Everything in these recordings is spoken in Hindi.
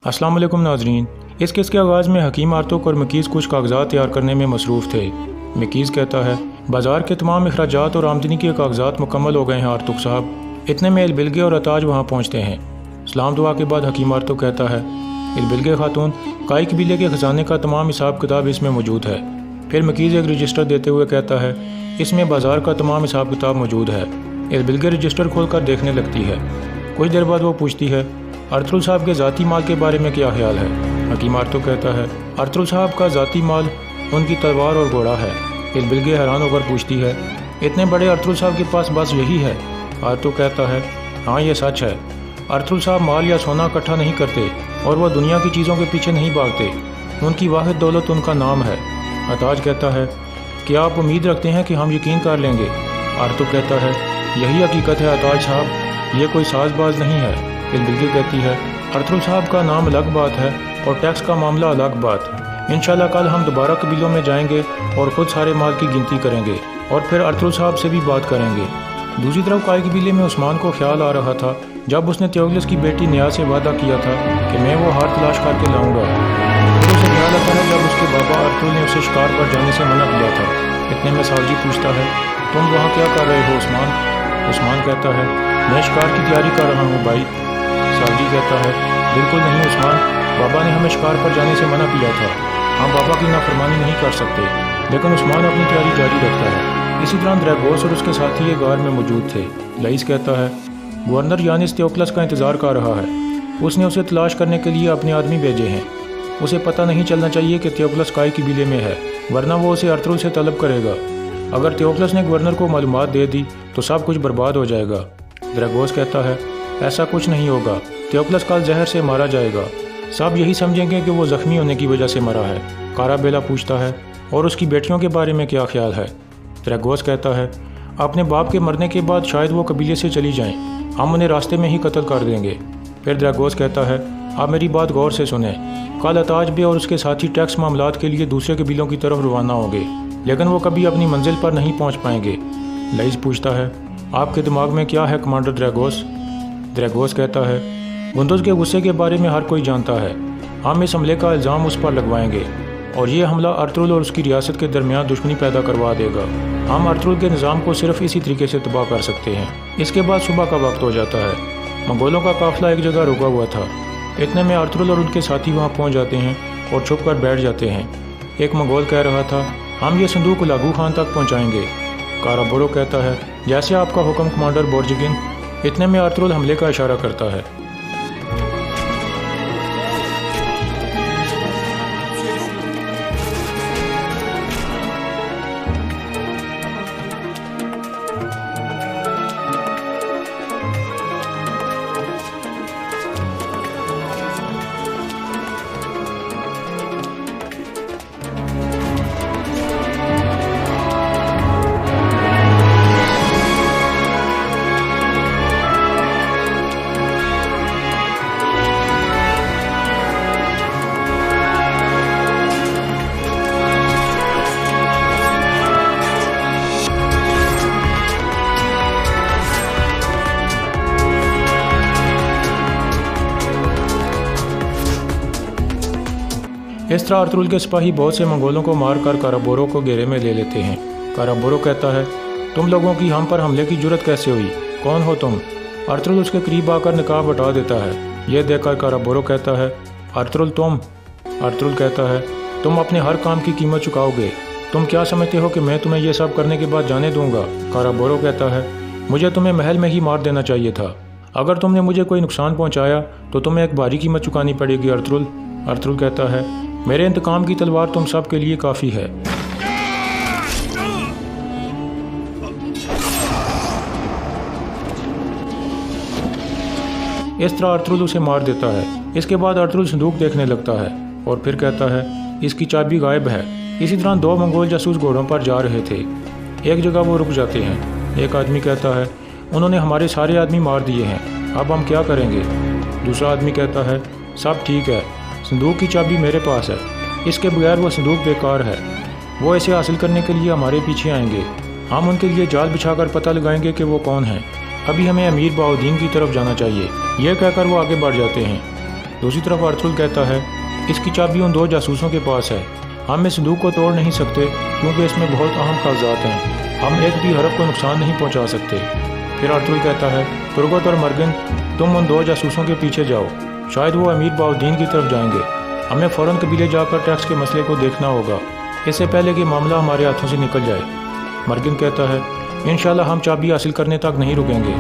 अस्सलाम वालेकुम नाजरीन। इस केस के आगाज़ में हकीम आर्तुक और मकीज़ कुछ कागजात तैयार करने में मसरूफ़ थे। मकीज़ कहता है, बाज़ार के तमाम अखराजात और आमदनी के कागजात मुकम्मल हो गए हैं आर्तुक साहब। इतने में इलबिलगे और अताज वहाँ पहुँचते हैं। सलाम दुआ के बाद हकीम आर्तुक कहता है, इलबिलगे खातून, काई कबीले के ख़जाने का तमाम हिसाब किताब इसमें मौजूद है। फिर मकीज़ एक रजिस्टर देते हुए कहता है, इसमें बाज़ार का तमाम हिसाब किताब मौजूद है। इलबिलगे रजिस्टर खोल कर देखने लगती है। कुछ देर बाद वो पूछती है, अर्तुल साहब के ज़ाती माल के बारे में क्या ख्याल है? हकीम आर्तुक कहता है, अर्तुल साहब का ज़ाती माल उनकी तलवार और घोड़ा है। इलबिलगे हैरान होकर पूछती है, इतने बड़े अर्तुल साहब के पास बस यही है? आर्तुक कहता है, हाँ ये सच है। अर्तुल साहब माल या सोना इकट्ठा नहीं करते और वह दुनिया की चीज़ों के पीछे नहीं भागते। उनकी वाहिद दौलत उनका नाम है। अताज कहता है, क्या आप उम्मीद रखते हैं कि हम यकीन कर लेंगे? आर्तुक कहता है, यही हकीकत है अताज साहब, ये कोई साजबाज नहीं है। इलबिलगे कहती है, अर्तुल साहब का नाम अलग बात है और टैक्स का मामला अलग बात। इंशाल्लाह कल हम दोबारा कबीलों में जाएंगे और ख़ुद सारे माल की गिनती करेंगे और फिर अर्तुल साहब से भी बात करेंगे। दूसरी तरफ काई कबीले में उस्मान को ख्याल आ रहा था जब उसने थियोगलस की बेटी निया से वादा किया था कि मैं वो हार तलाश करके लाऊंगा। फिर उसे ख्याल आता है जब उसके बाबा अर्तुल ने उसे शिकार पर जाने से मना किया था। इतने में सावजी पूछता है, तुम वहाँ क्या कर रहे हो उस्मान? उस्मान कहता है, मैं शिकार की तैयारी कर रहा हूँ भाई। सावजी कहता है, बिल्कुल नहीं उस्मान, बाबा ने हमें शिकार पर जाने से मना किया था। हम बाबा की नाफरमानी नहीं कर सकते। लेकिन उस्मान अपनी तैयारी जारी रखता है। इसी दौरान द्रैगोस और उसके साथी ये गार में मौजूद थे। लईस कहता है, गवर्नर यानिस थियोक्लस का इंतज़ार कर रहा है। उसने उसे तलाश करने के लिए अपने आदमी भेजे हैं। उसे पता नहीं चलना चाहिए कि थियोक्लस काई कबीले में है, वरना वो उसे अर्तुल से तलब करेगा। अगर थियोक्लस ने गवर्नर को मालूमात दे दी तो सब कुछ बर्बाद हो जाएगा। द्रैगोस कहता है, ऐसा कुछ नहीं होगा, थियोक्लस कल जहर से मारा जाएगा। सब यही समझेंगे कि वो ज़ख्मी होने की वजह से मरा है। काराबेला पूछता है, और उसकी बेटियों के बारे में क्या ख्याल है? द्रैगोस कहता है, अपने बाप के मरने के बाद शायद वो कबीले से चली जाएं, हम उन्हें रास्ते में ही कत्ल कर देंगे। फिर द्रैगोस कहता है, आप मेरी बात गौर से सुने। कल अताज बे और उसके साथी टैक्स मामलात के लिए दूसरे कबीलों की तरफ रवाना होंगे, लेकिन वो कभी अपनी मंजिल पर नहीं पहुँच पाएंगे। लईस पूछता है, आपके दिमाग में क्या है कमांडर द्रैगोस? द्रैगोस कहता है, गुंदुज़ के गुस्से के बारे में हर कोई जानता है। हम इस हमले का इल्ज़ाम उस पर लगवाएंगे और ये हमला अर्तुल और उसकी रियासत के दरमियान दुश्मनी पैदा करवा देगा। हम अर्तुल के निज़ाम को सिर्फ इसी तरीके से तबाह कर सकते हैं। इसके बाद सुबह का वक्त हो जाता है। मंगोलों का काफिला एक जगह रुका हुआ था। इतने में अर्तुल और उनके साथी वहाँ पहुँच जाते हैं और छुप कर बैठ जाते हैं। एक मंगोल कह रहा था, हम ये संदूक लागू खान तक पहुँचाएंगे। काराबोरो कहता है, जैसे आपका हुक्म कमांडर बोर्जिगिन। इतने में अर्तुल हमले का इशारा करता है। इस तरह अर्तुल के सिपाही बहुत से मंगोलों को मारकर काराबोरो को घेरे में ले लेते हैं। काराबोरो कहता है, तुम लोगों की हम पर हमले की जुर्रत कैसे हुई? कौन हो तुम? अर्तुल उसके करीब आकर निकाब हटा देता है। यह देखकर काराबोरो कहता है, अर्तुल तुम? अर्तुल कहता है, तुम अपने हर काम की कीमत चुकाओगे। तुम क्या समझते हो कि मैं तुम्हें यह सब करने के बाद जाने दूंगा? काराबोरो कहता है, मुझे तुम्हें महल में ही मार देना चाहिए था। अगर तुमने मुझे कोई नुकसान पहुँचाया तो तुम्हें एक भारी कीमत चुकानी पड़ेगी अर्तुल। अर्तुल कहता है, मेरे इंतकाम की तलवार तुम सब के लिए काफ़ी है। इस तरह अर्तुल उसे मार देता है। इसके बाद अर्तुल संदूक देखने लगता है और फिर कहता है, इसकी चाबी गायब है। इसी तरह दो मंगोल जासूस घोड़ों पर जा रहे थे। एक जगह वो रुक जाते हैं। एक आदमी कहता है, उन्होंने हमारे सारे आदमी मार दिए हैं, अब हम क्या करेंगे? दूसरा आदमी कहता है, सब ठीक है, संदूक की चाबी मेरे पास है। इसके बगैर वो संदूक बेकार है। वो इसे हासिल करने के लिए हमारे पीछे आएंगे। हम उनके लिए जाल बिछाकर पता लगाएंगे कि वो कौन है। अभी हमें अमीर बाउद्दीन की तरफ जाना चाहिए। यह कहकर वो आगे बढ़ जाते हैं। दूसरी तरफ अर्तुगरुल कहता है, इसकी चाबी उन 2 जासूसों के पास है। हम इस संदूक को तोड़ नहीं सकते क्योंकि इसमें बहुत अहम कागजात हैं। हम एक भी हरफ को नुकसान नहीं पहुंचा सकते। फिर अर्तुगरुल कहता है, तुर्गत और मर्गिन, तुम उन 2 जासूसों के पीछे जाओ। शायद वो अमीर बाउद्दीन की तरफ जाएंगे। हमें फ़ौरन कबीले जाकर टैक्स के मसले को देखना होगा, इससे पहले कि मामला हमारे हाथों से निकल जाए। मर्गिन कहता है, इंशाल्लाह हम चाबी हासिल करने तक नहीं रुकेंगे।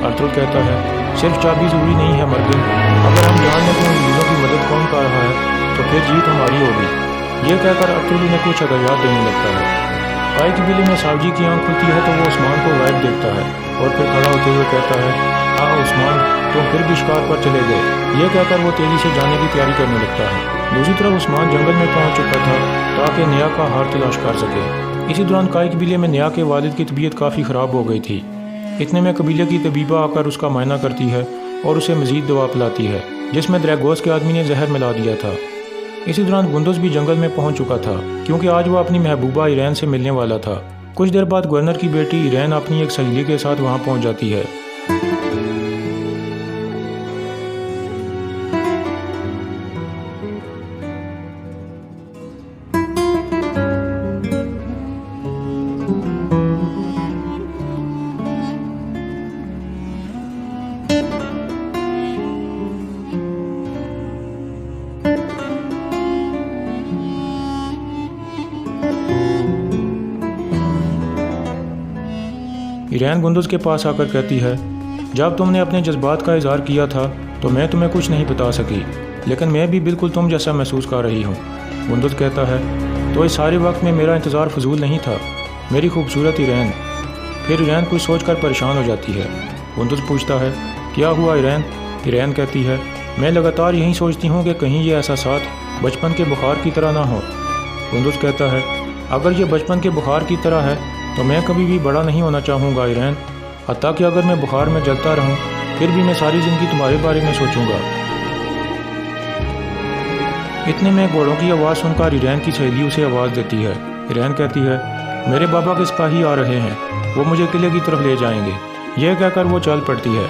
अर्तुगरुल कहता है, सिर्फ चाबी ज़रूरी नहीं है मर्गिन, अगर हम जान लें कि उन चीज़ों की मदद कौन कर रहा है तो फिर जीत हमारी होगी। ये कहकर अर्तुगरुल ने कुछ हदायत देने लगता है। काई कबीले में सावजी की आंख खुलती है तो वो उस्मान को गायब देखता है और फिर खड़ा होते हुए कहता है, हाँ उस्मान, तुम फिर भी शिकार पर चले गए। ये कहकर वो तेज़ी से जाने की तैयारी करने लगता है। दूसरी तरफ उस्मान जंगल में पहुंच चुका था ताकि निया का हार तलाश कर सके। इसी दौरान काई कबीले में निया के वालिद की तबीयत काफ़ी ख़राब हो गई थी। इतने में कबीले की तबीबा आकर उसका मायना करती है और उसे मज़ीद दवा पिलाती है जिसमें द्रैगोस के आदमी ने जहर मिला दिया था। इसी दौरान गुंदुस भी जंगल में पहुंच चुका था क्योंकि आज वह अपनी महबूबा इरैन से मिलने वाला था। कुछ देर बाद गवर्नर की बेटी इरैन अपनी एक सहेली के साथ वहां पहुंच जाती है। इरैन गुंदुस के पास आकर कहती है, जब तुमने अपने जज्बात का इजहार किया था तो मैं तुम्हें कुछ नहीं बता सकी, लेकिन मैं भी बिल्कुल तुम जैसा महसूस कर रही हूँ। गुंदुस कहता है, तो इस सारे वक्त में मेरा इंतज़ार फजूल नहीं था, मेरी खूबसूरत इरैन। फिर इरैन कुछ सोचकर परेशान हो जाती है। गुंदुस पूछता है, क्या हुआ इरैन? इरैन कहती है, मैं लगातार यही सोचती हूँ कि कहीं ये एहसासात बचपन के बुखार की तरह ना हो। गुंदुस कहता है, अगर ये बचपन के बुखार की तरह है तो मैं कभी भी बड़ा नहीं होना चाहूँगा इरैन, हत्ता कि अगर मैं बुखार में जलता रहूँ फिर भी मैं सारी ज़िंदगी तुम्हारे बारे में सोचूंगा। इतने में घोड़ों की आवाज़ सुनकर इरैन की सहेली उसे आवाज़ देती है। इरैन कहती है, मेरे बाबा के सिपाही आ रहे हैं, वो मुझे किले की तरफ ले जाएंगे। यह कहकर वो चल पड़ती है।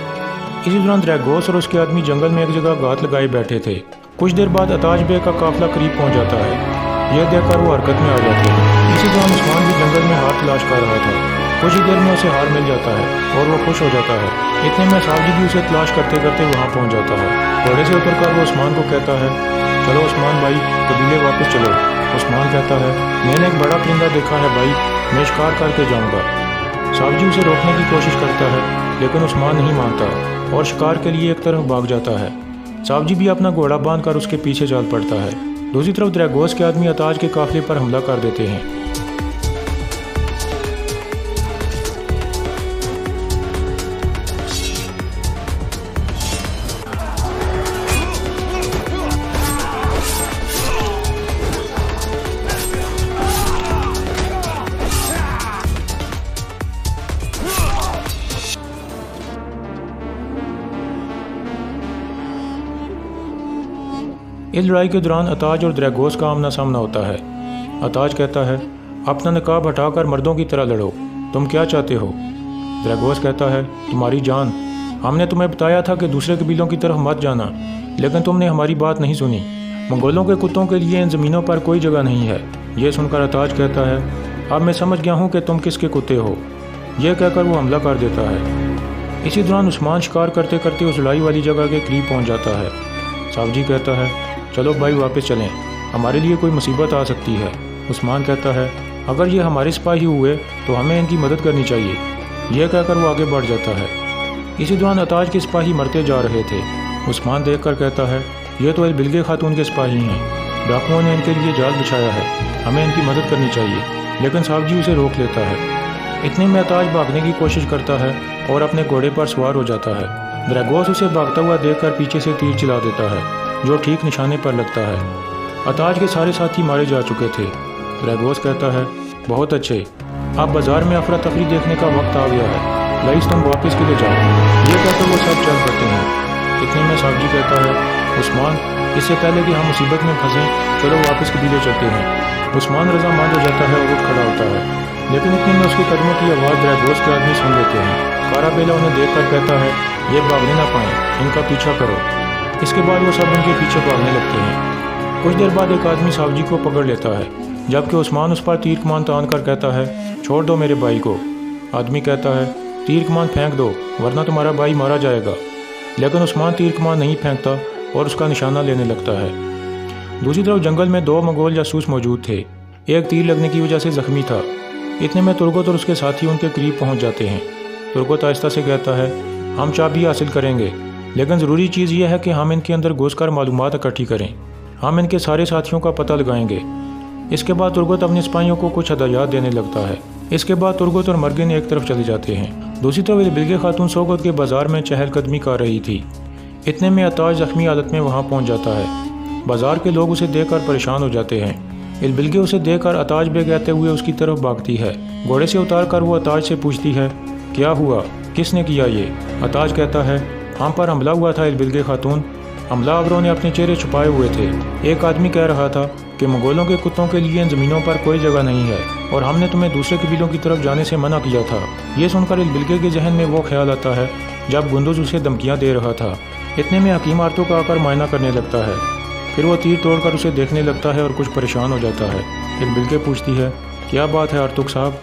इसी दौरान द्रैगोस और उसके आदमी जंगल में एक जगह गात लगाए बैठे थे। कुछ देर बाद अताज बे का काफिला करीब पहुँच जाता है। यह देखकर वो हरकत में आ जाते हैं। इसी दौरान उस्मान भी जंगल में हार तलाश कर रहा था। कुछ ही देर में उसे हार मिल जाता है और वो खुश हो जाता है। इतने में सावजी भी उसे तलाश करते करते वहाँ पहुँच जाता है। घोड़े से उतरकर वो उस्मान को कहता है, चलो उस्मान भाई, कबीले वापस चलो। उस्मान कहता है, मैंने एक बड़ा परिंदा देखा है भाई, मैं शिकार करके जाऊँगा। सावजी उसे रोकने की कोशिश करता है लेकिन उस्मान नहीं मानता और शिकार के लिए एक तरफ भाग जाता है। सावजी भी अपना घोड़ा बांधकर उसके पीछे चल पड़ता है। दूसरी तरफ द्रैगोस के आदमी अताज के काफिले पर हमला कर देते हैं। इस लड़ाई के दौरान अताज और द्रैगोस का आमना सामना होता है। अताज कहता है, अपना नकाब हटाकर मर्दों की तरह लड़ो, तुम क्या चाहते हो? द्रैगोस कहता है, तुम्हारी जान। हमने तुम्हें बताया था कि दूसरे कबीलों की तरफ मत जाना, लेकिन तुमने हमारी बात नहीं सुनी। मंगोलों के कुत्तों के लिए इन ज़मीनों पर कोई जगह नहीं है। यह सुनकर अताज कहता है, अब मैं समझ गया हूँ कि तुम किसके कुत्ते हो। यह कहकर वो हमला कर देता है। इसी दौरान उस्मान शिकार करते करते उस लड़ाई वाली जगह के करीब पहुँच जाता है। सावजी कहता है, चलो भाई वापस चलें, हमारे लिए कोई मुसीबत आ सकती है। उस्मान कहता है, अगर ये हमारे सिपाही हुए तो हमें इनकी मदद करनी चाहिए। यह कहकर वो आगे बढ़ जाता है। इसी दौरान अताज के सिपाही मरते जा रहे थे। उस्मान देखकर कहता है, ये तो बिलगे खातून के सिपाही हैं, डाकुओं ने इनके लिए जाल बिछाया है, हमें इनकी मदद करनी चाहिए। लेकिन सावजी उसे रोक लेता है। इतने में अताज भागने की कोशिश करता है और अपने घोड़े पर सवार हो जाता है। द्रैगोस उसे भागता हुआ देखकर पीछे से तीर चला देता है जो ठीक निशाने पर लगता है। अताज के सारे साथी मारे जा चुके थे। द्रैगोस कहता है, बहुत अच्छे, अब बाजार में अफरा तफरी देखने का वक्त आ गया है, लाइस तुम वापस के लिए जाओ। ये कहकर वो सब चल पड़ते हैं। इतने में सावजी कहता है, उस्मान, इससे पहले कि हम मुसीबत में फंसें, चलो वापस कबीले चलते हैं। उस्मान रजामंद हो जाता है और उठ खड़ा होता है, लेकिन इतने में उसके कदमों की आवाज़ द्रैगोस के आदमी सुन लेते हैं। काराबेला उन्हें देखकर कहता है, ये भागने ना पाएं, इनका पीछा करो। इसके बाद वो सब उनके पीछे भागने लगते हैं। कुछ देर बाद एक आदमी साहब जी को पकड़ लेता है, जबकि उस्मान उस पर तीर कमान तान कर कहता है, छोड़ दो मेरे भाई को। आदमी कहता है, तीर कमान फेंक दो वरना तुम्हारा भाई मारा जाएगा। लेकिन उस्मान तीर कमान नहीं फेंकता और उसका निशाना लेने लगता है। दूसरी तरफ जंगल में 2 मंगोल जासूस मौजूद थे। एक तीर लगने की वजह से जख्मी था। इतने में तुर्गत और उसके साथी उनके करीब पहुंच जाते हैं। तुर्गत आहिस्ता से कहता है, हम चाबी हासिल करेंगे, लेकिन ज़रूरी चीज़ यह है कि हम इनके अंदर घुसकर मालूमात इकट्ठी करें। हम इनके सारे साथियों का पता लगाएंगे। इसके बाद तुर्गत अपने सिपाहियों को कुछ हदायत देने लगता है। इसके बाद तुर्गत और मर्गिन एक तरफ चले जाते हैं। दूसरी तरफ बिल्गे खातून सोगत के बाजार में चहलकदमी कर रही थी। इतने में अताज जख्मी हालत में वहाँ पहुँच जाता है। बाजार के लोग उसे देखकर परेशान हो जाते हैं। इलबिलगे उसे देखकर अताज बे कहते हुए उसकी तरफ भागती है। घोड़े से उतार कर वो अताज से पूछती है, क्या हुआ, किसने किया ये? अताज कहता है, हम पर हमला हुआ था इलबिलगे खातून। हमलावरों ने अपने चेहरे छुपाए हुए थे। एक आदमी कह रहा था कि मंगोलों के कुत्तों के लिए इन ज़मीनों पर कोई जगह नहीं है और हमने तुम्हें दूसरे कबीलों की तरफ जाने से मना किया था। ये सुनकर इलबिलगे के जहन में वो ख्याल आता है जब गुंदुज उसे धमकियाँ दे रहा था। इतने में हकीम आरतू का आकर मायना करने लगता है। फिर वो तीर तोड़कर उसे देखने लगता है और कुछ परेशान हो जाता है। इलबिलगे पूछती है, क्या बात है आरतुक साहब?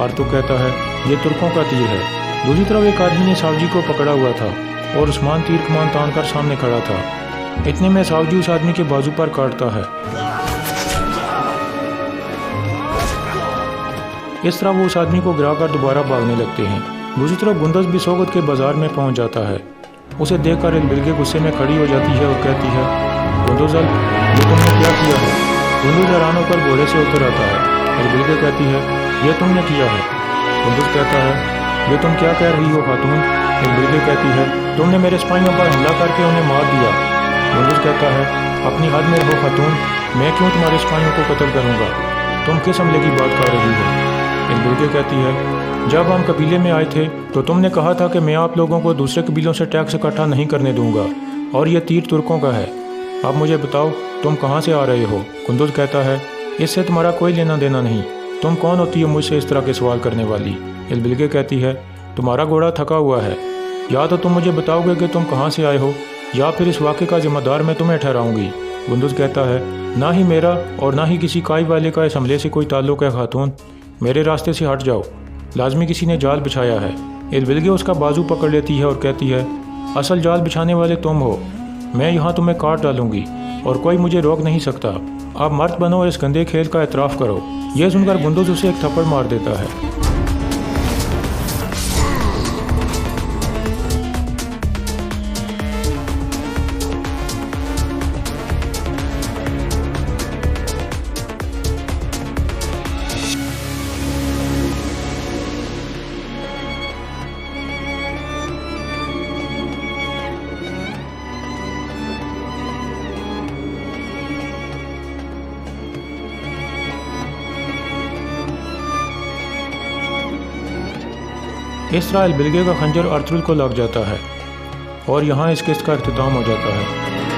आरतुक कहता है, ये तुर्कों का तीर है। दूसरी तरफ एक आदमी ने सावजी को पकड़ा हुआ था और उस्मान तीर कमान तान कर सामने खड़ा था। इतने में सावजी उस आदमी के बाजू पर काटता है। इस तरह वो उस आदमी को गिराकर दोबारा भागने लगते हैं। दूसरी तरफ गुंदस भी सोगत के बाजार में पहुंच जाता है। उसे देखकर इलबिलगे गुस्से में खड़ी हो जाती है और कहती है, गुंदुजल, ये तुमने क्या किया है? गुंदुज हैरान होकर घोड़े से उतर आता है। इलबिलगे कहती है, ये तुमने किया है। गुंदुज कहता है, ये तुम क्या कह रही हो खातून? इलबिलगे कहती है, तुमने मेरे सिपाहियों पर हमला करके उन्हें मार दिया। गुंदुज कहता है, अपनी हद में रहो खातून, मैं क्यों तुम्हारे सिपाहियों को कत्ल करूँगा? तुम किस हमले की बात कर रही हो? इलबिलगे कहती है, जब हम कबीले में आए थे तो तुमने कहा था कि मैं आप लोगों को दूसरे कबीलों से टैक्स इकट्ठा नहीं करने दूंगा और यह तीर तुर्कों का है। अब मुझे बताओ, तुम कहाँ से आ रहे हो? गुंदुज कहता है, इससे तुम्हारा कोई लेना देना नहीं। तुम कौन होती हो मुझसे इस तरह के सवाल करने वाली? इलबिलगे कहती है, तुम्हारा घोड़ा थका हुआ है। या तो तुम मुझे बताओगे कि तुम कहाँ से आए हो या फिर इस वाक़े का जिम्मेदार मैं तुम्हें ठहराऊंगी। गुंदुज कहता है, ना ही मेरा और ना ही किसी काई वाले का इस हमले से कोई ताल्लुक है खातून। मेरे रास्ते से हट जाओ, लाजमी किसी ने जाल बिछाया है। इलबिलगे उसका बाजू पकड़ लेती है और कहती है, असल जाल बिछाने वाले तुम हो। मैं यहाँ तुम्हें काट डालूंगी और कोई मुझे रोक नहीं सकता। आप मर्द बनो और इस गंदे खेल का एतराफ़ करो। यह सुनकर गुंदुज उसे एक थप्पड़ मार देता है। इस तरह इलबिलगे का खंजर अर्तुगरुल को लग जाता है और यहाँ इस किस्त का अख्तिताम हो जाता है।